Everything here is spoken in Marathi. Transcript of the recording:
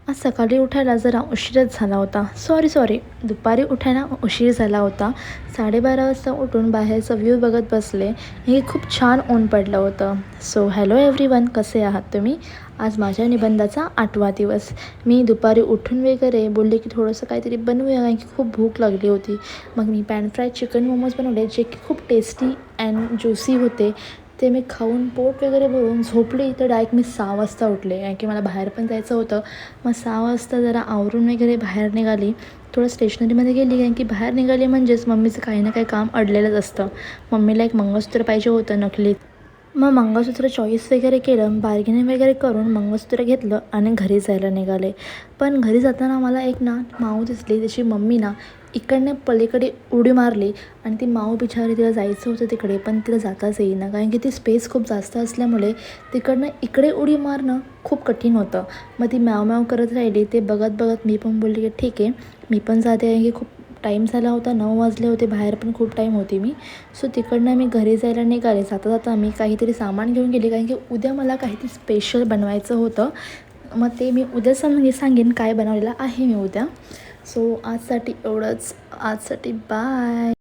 आज सकाळी उठायला जरा उशीरच झाला होता. सॉरी दुपारी उठायला उशीर झाला होता. 12:30 वाजता उठून बाहेरचा व्ह्यू बघत बसले. हे खूप छान ऊन पडलं होतं. सो हॅलो एव्हरीवन, कसे आहात तुम्ही? आज माझ्या निबंधाचा 8वा दिवस. मी दुपारी उठून वगैरे बोलले की थोडंसं काहीतरी बनवूया, कारण की खूप भूक लागली होती. मग मी पॅन फ्राय चिकन मोमोज बनवले, जे की खूप टेस्टी अँड ज्युसी होते. ते मी खाऊन पोट वगैरे भरून झोपले. तर डायरेक्ट मी 6 वाजता उठले, कारण की मला बाहेर पण जायचं होतं. मग 6 वाजता जरा आवरून वगैरे बाहेर निघाली. थोडं स्टेशनरीमध्ये गेली, कारण की बाहेर निघाली म्हणजेच मम्मीचं काही ना काही काम अडलेलंच असतं. मम्मीला एक मंगळसूत्र पाहिजे होतं नकली. मग मंगळसूत्र चॉईस वगैरे केलं, बार्गेनिंग वगैरे करून मंगळसूत्र घेतलं आणि घरी जायला निघाले. पण घरी जाताना मला एक ना माऊ दिसली. त्याची मम्मी ना इकडनं पलीकडे उडी मारली आणि ती माऊ बिचारी, तिला जायचं होतं तिकडे, पण तिला जाताच येईना, कारण की ती स्पेस खूप जास्त असल्यामुळे तिकडनं इकडे उडी मारणं खूप कठीण होतं. मग ती म्याव म्याव करत राहिली. ते बघत बघत मी पण बोलली की ठीक आहे, मी पण जाते, आहे की खूप टाईम झाला होता, 9 वाजले होते, बाहेर पण खूप टाईम होती मी. सो तिकडनं मी घरी जायला निघाले. जाता जाता मी काहीतरी सामान घेऊन गेले, कारण की उद्या मला काहीतरी स्पेशल बनवायचं होतं. मग ते मी उद्या सांगेन काय बनवलेलं आहे मी उद्या. सो आजसाठी एवढंच. आजसाठी बाय.